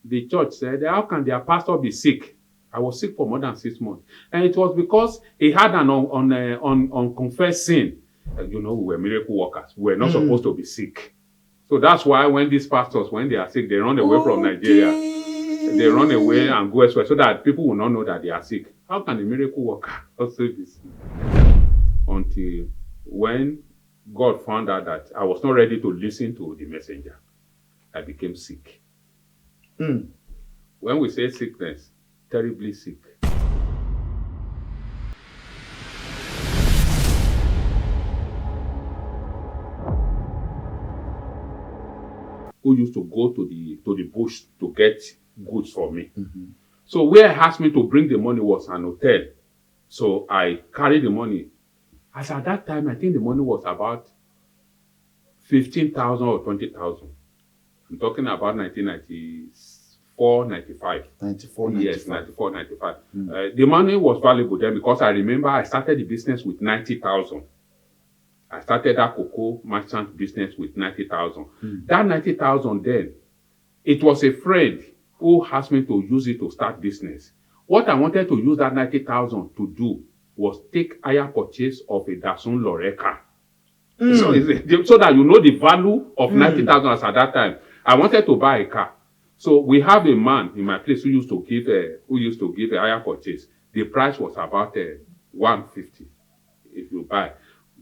the church said, how can their pastor be sick? I was sick for more than 6 months. And it was because he had an unconfessed sin. We were miracle workers. We were not supposed to be sick. So that's why when these pastors, when they are sick, they run away from Nigeria. They run away and go elsewhere so that people will not know that they are sick. How can a miracle worker also be sick? Until when God found out that I was not ready to listen to the messenger, I became sick. When we say sickness, terribly sick. Who used to go to the bush to get goods for me. So where he asked me to bring the money was an hotel. So I carried the money. As at that time, I think the money was about 15,000 or 20,000. I'm talking about 1994, 95. 94, 95. Yes, 94, 95. The money was valuable then because I remember I started the business with 90,000. I started that cocoa merchant business with 90,000. That 90,000 then, it was a friend who asked me to use it to start business. What I wanted to use that 90,000 to do was take higher purchase of a Datsun Loretta. So that you know the value of 90,000 as at that time. I wanted to buy a car. So we have a man in my place who used to give a higher purchase. The price was about 150 if you buy.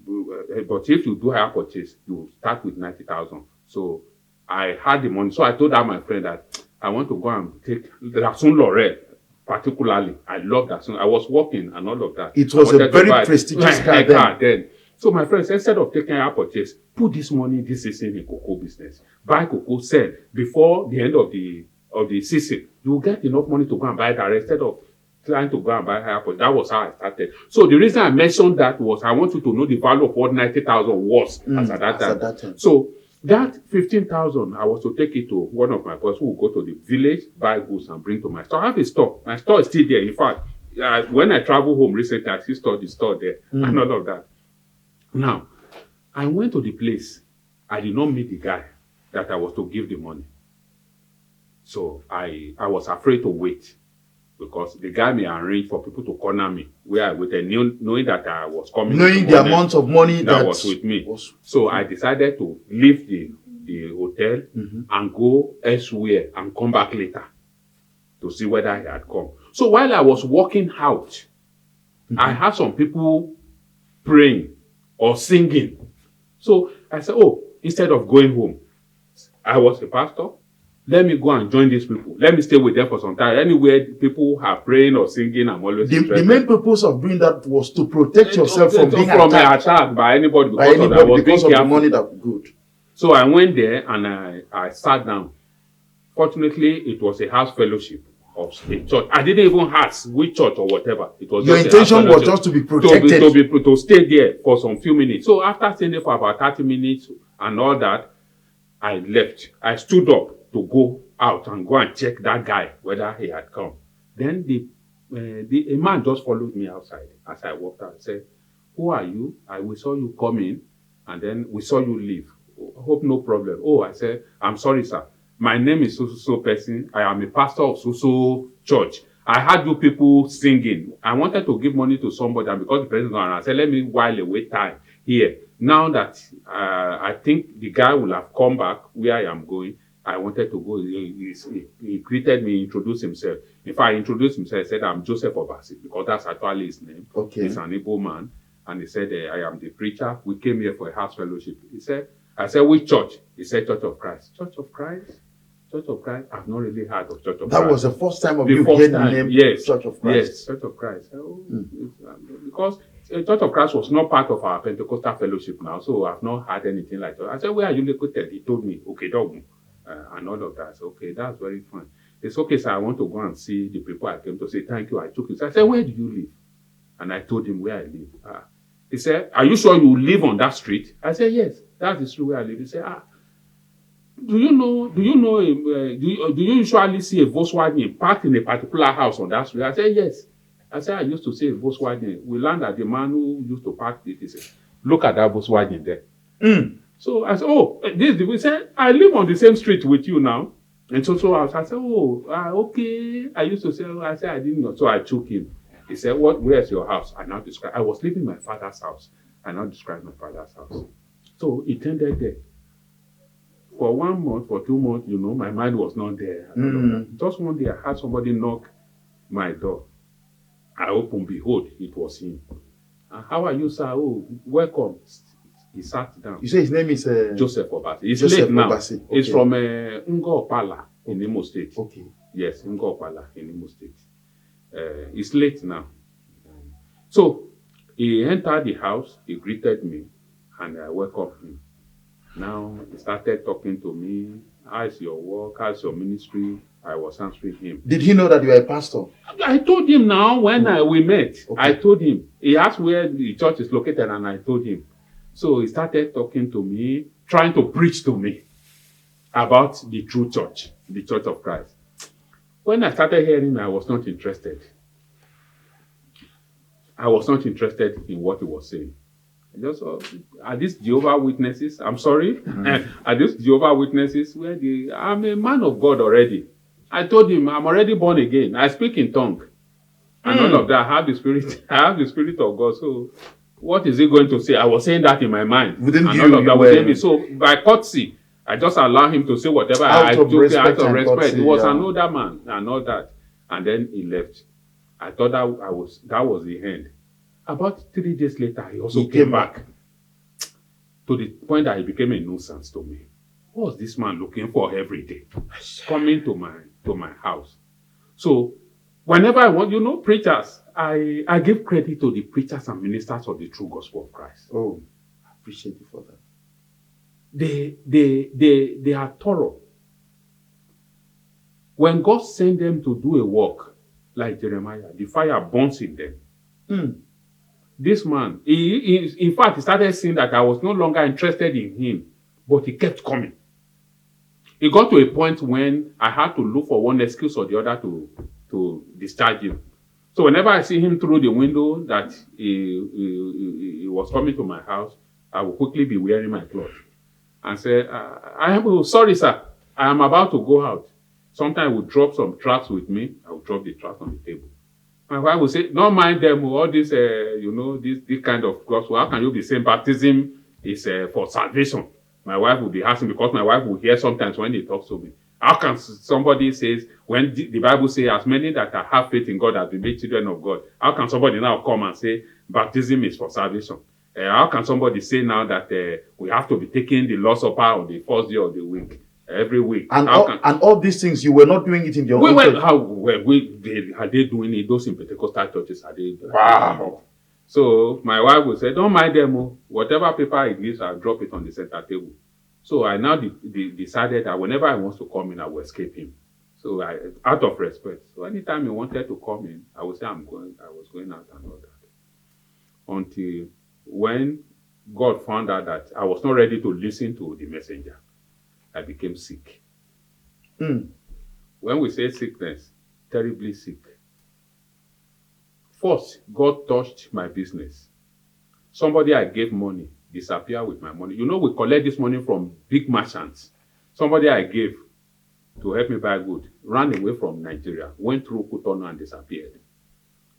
But if you do higher purchase, you start with 90,000. So I had the money. So I told my friend that I want to go and take the Datsun Loretta. Particularly, I love that song. I was working and all of that. It was a very prestigious car then. So my friend said, instead of taking a purchase, put this money, this season in cocoa business. Buy cocoa, sell. Before the end of the season, you will get enough money to go and buy that instead of trying to go and buy higher purchase. That was how I started. So the reason I mentioned that was I want you to know the value of what 90,000 was as at that time. So that 15,000, I was to take it to one of my boys who will go to the village, buy goods and bring to my store. I have a store. My store is still there. In fact, when I travel home recently, I still the store there and all of that. Now, I went to the place. I did not meet the guy that I was to give the money. So I was afraid to wait because the guy may arrange for people to corner me where I waited, knowing that I was coming. Knowing the amount of money that was with me. So I decided to leave the hotel and go elsewhere and come back later to see whether he had come. So while I was walking out, I had some people praying or singing. So I said, instead of going home, I was a pastor. Let me go and join these people. Let me stay with them for some time. Anywhere people are praying or singing, I'm always the main purpose of doing that was to protect yourself from being attacked by anybody because of the money that was good. So I went there and I sat down. Fortunately, it was a house fellowship of a church. I didn't even ask which church or whatever. It was your intention was just to be protected. To stay there for some few minutes. So after staying there for about 30 minutes and all that, I left. I stood up to go out and go and check that guy, whether he had come. Then a man just followed me outside as I walked out and said, "Who are you? We saw you come in and then we saw you leave. Hope no problem." I said, "I'm sorry, sir. My name is so person. I am a pastor of so church. I had you people singing. I wanted to give money to somebody, and because the person was around, I said, let me while away time here. Now that I think the guy will have come back where I am going, I wanted to go." He greeted me, introduced himself. In fact, he introduced himself. He said, "I'm Joseph Obasi," because that's actually his name. Okay. He's an Igbo man. And he said, "I am the preacher. We came here for a house fellowship." I said, "Which church?" He said, "Church of Christ." Church of Christ? Church of Christ? I've not really heard of Church of Christ. That was the first time of you hearing the name Church of Christ. Yes, Church of Christ. Because Church of Christ was not part of our Pentecostal fellowship now, so I've not had anything like that. I said, "Where are you located?" He told me, "Okay, dog." And all of that. I said, "Okay, that's very fine." It's okay, sir. I want to go and see the people I came to say thank you. I took it. So I said, "Where do you live?" And I told him where I live. He said, "Are you sure you live on that street?" I said, "Yes, that's the street where I live." He said, Do you usually see a Volkswagen parked in a particular house on that street?" I said, "Yes." I said, "I used to see a Volkswagen." We learned that the man who used to park it, he said, "Look at that Volkswagen there." So I said, "Oh, we said, I live on the same street with you now." And so I said, oh, okay. I used to say, I said, I didn't know. So I took him. He said, where's your house? I now described, I was living in my father's house. I now described my father's house. So it ended there. For 1 month, for 2 months, my mind was not there. Just one day, I had somebody knock my door. I opened, behold, it was him. How are you, sir? Oh, welcome. He sat down. You say his name is Joseph Obasi. He's Joseph late now. Obasi. Okay. He's from Ngopala in Imo State. Okay. Yes, Ngopala in Imo State. He's late now. So he entered the house, he greeted me, and I welcomed him. Now he started talking to me. How's your work? How's your ministry? I was answering him. Did he know that you are a pastor? I told him now when we met. Okay. I told him. He asked where the church is located, and I told him. So he started talking to me, trying to preach to me about the true church, the Church of Christ. When I started hearing him, I was not interested. I was not interested in what he was saying. I just saw, are these Jehovah Witnesses? I'm sorry. Are these Jehovah Witnesses? I'm a man of God already. I told him I'm already born again. I speak in tongue. And all of that. I have the spirit of God. So what is he going to say? I was saying that in my mind. Within and you, all of that within were... me. So by courtesy, I just allow him to say whatever out I of took respect out of and respect. courtesy, He was yeah. another man and all that. And then he left. I thought that was the end. About 3 days later, he also came back to the point that he became a nuisance to me. What was this man looking for every day? Coming to my house. So whenever I want, preachers, I give credit to the preachers and ministers of the true gospel of Christ. Oh, I appreciate you for that. They are thorough. When God sent them to do a work like Jeremiah, the fire burns in them. This man, in fact, he started seeing that I was no longer interested in him, but he kept coming. It got to a point when I had to look for one excuse or the other to discharge him. So whenever I see him through the window that he was coming to my house, I will quickly be wearing my clothes and say, sorry, sir, I am about to go out. Sometimes I would drop some tracts with me. I would drop the tracts on the table. My wife will say, don't mind them, all this, this kind of gospel. How can you be saying baptism is for salvation? My wife will be asking, because my wife will hear sometimes when he talks to me. How can somebody says, when the Bible says, as many that have faith in God have been made children of God, how can somebody now come and say baptism is for salvation? How can somebody say now that we have to be taking the Lord's Supper on the first day of the week? Every week. And all these things, you were not doing it in your own church? Are they doing it? Those in Pentecostal churches, are they? Wow. So my wife would say, don't mind them. Whatever paper it gives, I'll drop it on the center table. So I now decided that whenever I want to come in, I will escape him. So out of respect. So anytime he wanted to come in, I would say I was going out and all that. Until when God found out that I was not ready to listen to the messenger, I became sick. When we say sickness, terribly sick. First, God touched my business. Somebody I gave money disappeared with my money. We collect this money from big merchants. Somebody I gave to help me buy good ran away from Nigeria, went through Cotonou and disappeared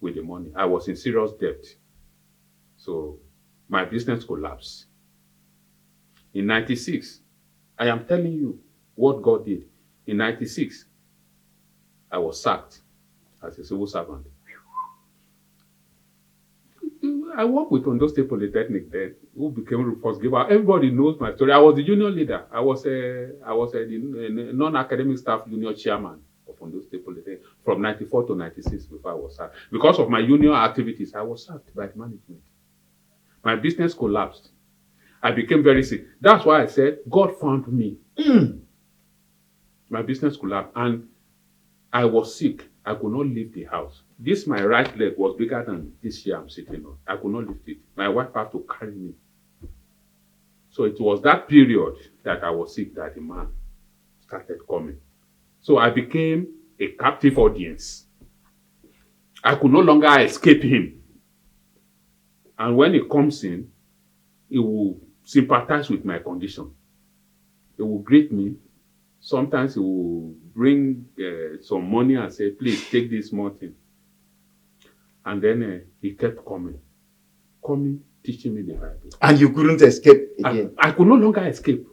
with the money. I was in serious debt. So my business collapsed. In 96, I am telling you what God did. In 96, I was sacked as a civil servant. I worked with Ondo State Polytechnic then, who became Rufus Giver. Everybody knows my story. I was the union leader. I was the non-academic staff union chairman of Ondo State Polytechnic from 94 to 96 before I was sacked. Because of my union activities, I was sacked by the management. My business collapsed. I became very sick. That's why I said, God found me. My business collapsed and I was sick. I could not leave the house. My right leg was bigger than this chair I'm sitting on. I could not lift it. My wife had to carry me. So it was that period that I was sick that the man started coming. So I became a captive audience. I could no longer escape him. And when he comes in, he will sympathize with my condition. He will greet me. Sometimes he will bring some money and say, please take this small thing. And then he kept coming, teaching me the Bible. And you couldn't escape again? I could no longer escape.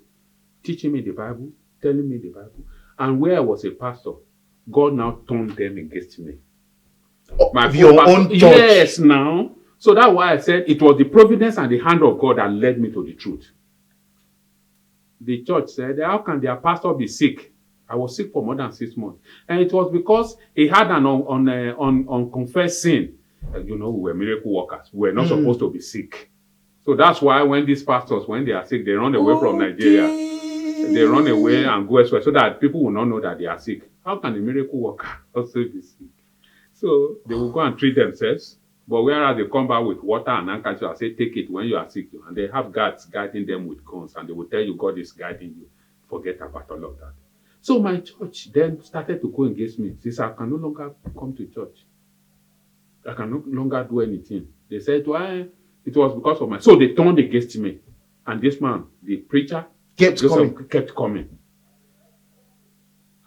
Teaching me the Bible, telling me the Bible. And where I was a pastor, God now turned them against me. Your own church? Yes, now. So that's why I said it was the providence and the hand of God that led me to the truth. The church said, how can their pastor be sick? I was sick for more than 6 months. And it was because he had an unconfessed sin. We were miracle workers. We were not supposed to be sick. So that's why when these pastors, when they are sick, they run away from Nigeria. They run away and go elsewhere so that people will not know that they are sick. How can a miracle worker also be sick? So they will go and treat themselves. But whereas they come back with water and handkerchief and say, take it when you are sick. And they have guards guiding them with guns. And they will tell you God is guiding you. Forget about all of that. So my church then started to go against me. Since I can no longer come to church. I can no longer do anything. They said, why? It was because of my... So they turned against me. And this man, the preacher, kept coming.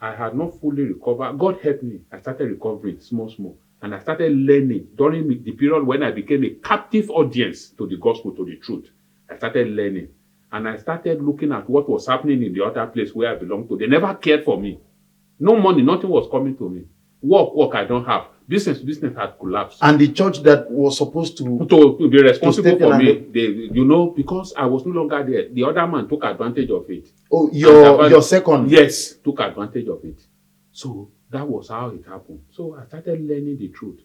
I had not fully recovered. God helped me. I started recovering small. And I started learning during the period when I became a captive audience to the gospel, to the truth. I started learning. And I started looking at what was happening in the other place where I belonged to. They never cared for me. No money, nothing was coming to me. Work, I don't have. Business had collapsed. And the church that was supposed to be responsible for me, because I was no longer there, the other man took advantage of it. Oh, your second? Yes, took advantage of it. So that was how it happened. So I started learning the truth.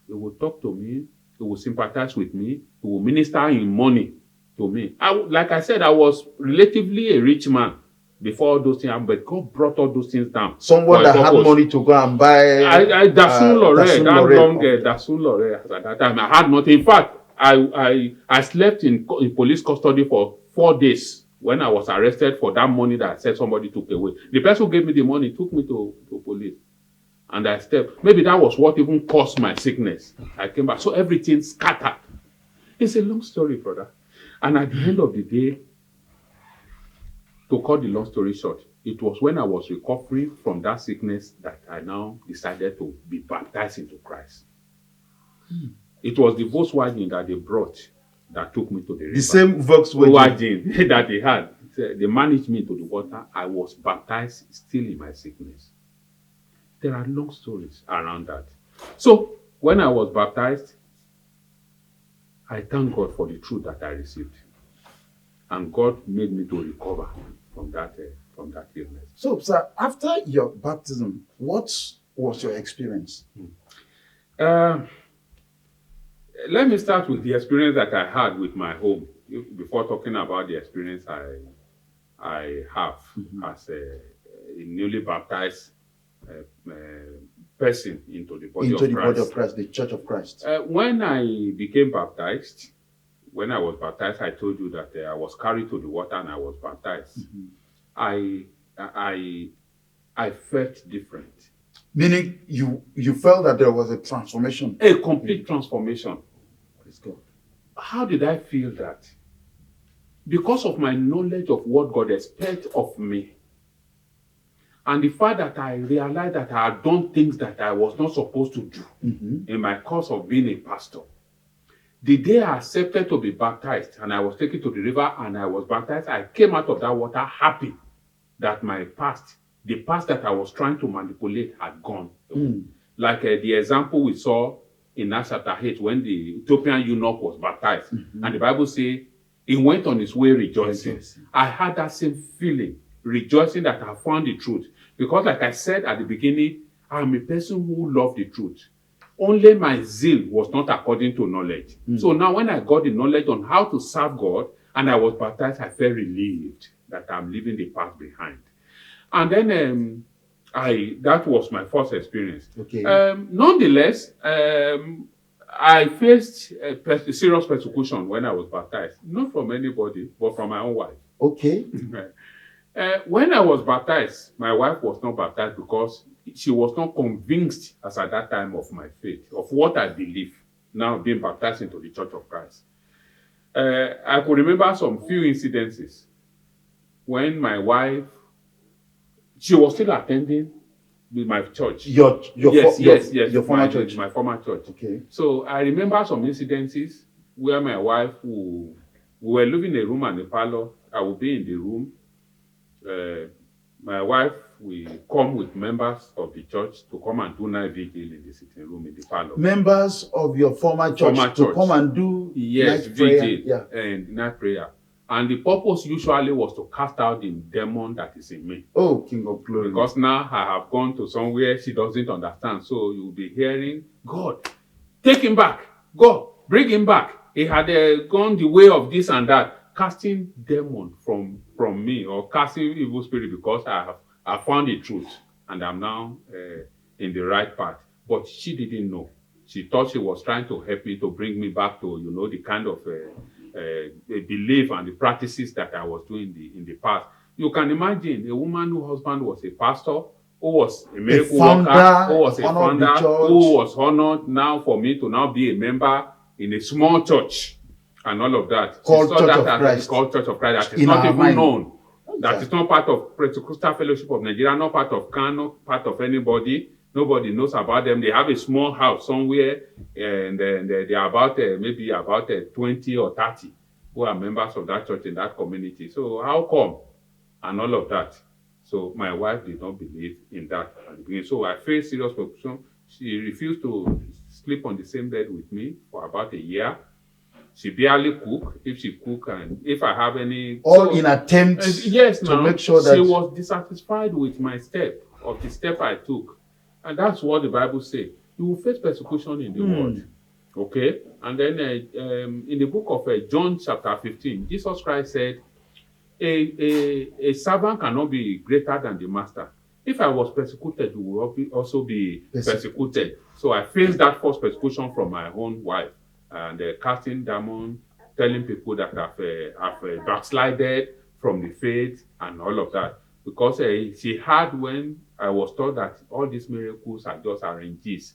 He would talk to me, he would sympathize with me, he would minister in money to me. Like I said, I was relatively a rich man before all those things, but God brought all those things down. Someone that had money to go and buy Dasun Lore at that time. I had nothing. In fact, I slept in police custody for 4 days when I was arrested for that money that I said somebody took away. The person who gave me the money took me to police. And I stepped. Maybe that was what even caused my sickness. I came back. So everything scattered. It's a long story, brother. And at the end of the day, to cut the long story short, it was when I was recovering from that sickness that I now decided to be baptized into Christ. It was the Volkswagen that they brought that took me to the river. The same Volkswagen that they had. They managed me to the water. I was baptized still in my sickness. There are long stories around that. So when I was baptized, I thank God for the truth that I received. And God made me to recover from that illness. So, sir, after your baptism, what was your experience? Let me start with the experience that I had with my home before talking about the experience I have as a newly baptized person into the body of Christ, the Church of Christ. When I became baptized, when I was baptized, I told you that I was carried to the water and I was baptized. I felt different. Meaning you felt that there was a transformation? A complete transformation. Praise God. How did I feel that? Because of my knowledge of what God expects of me. And the fact that I realized that I had done things that I was not supposed to do in my course of being a pastor. The day I accepted to be baptized and I was taken to the river and I was baptized, I came out of that water happy that my past, the past that I was trying to manipulate had gone. Like the example we saw in Acts chapter 8 when the Ethiopian eunuch was baptized. And the Bible says he went on his way rejoicing. I had that same feeling, rejoicing that I found the truth. Because like I said at the beginning, I'm a person who loves the truth. Only my zeal was not according to knowledge. So now when I got the knowledge on how to serve God and I was baptized, I felt relieved that I'm leaving the past behind. And then that was my first experience. Okay. Nonetheless, I faced serious persecution when I was baptized. Not from anybody, but from my own wife. Okay. When I was baptized, my wife was not baptized because she was not convinced as at that time of my faith, of what I believe, now being baptized into the Church of Christ. I could remember some few incidences when my wife She was still attending with my church. Your former church. My former church. Okay. So I remember some incidences where my wife we were living in a room and a parlor. I would be in the room. My wife will come with members of the church to come and do night vigil in the sitting room in the parlor. Members of your former church to come and do yes, night prayer. vigil and night prayer. And the purpose usually was to cast out the demon that is in me. Oh, King of Glory. Because now I have gone to somewhere she doesn't understand. So you'll be hearing, God, take him back. God, bring him back. He had gone the way of this and that. Casting demon from me, or casting evil spirit, because I found the truth and I'm now in the right path. But she didn't know. She thought she was trying to help me to bring me back to, the kind of belief and the practices that I was doing in the past. You can imagine a woman whose husband was a pastor, who was a miracle worker, who was a founder, who was honored, now for me to now be a member in a small church and all of that. Called Church of Christ. That is not even known. That is not part of Pentecostal Fellowship of Nigeria, not part of CAN, not part of anybody. Nobody knows about them. They have a small house somewhere, and they are about maybe about 20 or 30 who are members of that church in that community. So how come? And all of that. So my wife did not believe in that at the beginning. So I faced serious persecution. She refused to sleep on the same bed with me for about a year. She barely cook. If she cook, and if I have any... in attempts to make sure that... She was dissatisfied with my the step I took. And that's what the Bible says. You will face persecution in the world. Okay? And then in the book of John chapter 15, Jesus Christ said, a servant cannot be greater than the master. If I was persecuted, you will also be persecuted. So I faced that first persecution from my own wife. And casting demon, telling people that I've backslided from the faith and all of that. Because she had, when I was told that all these miracles are just arrangements,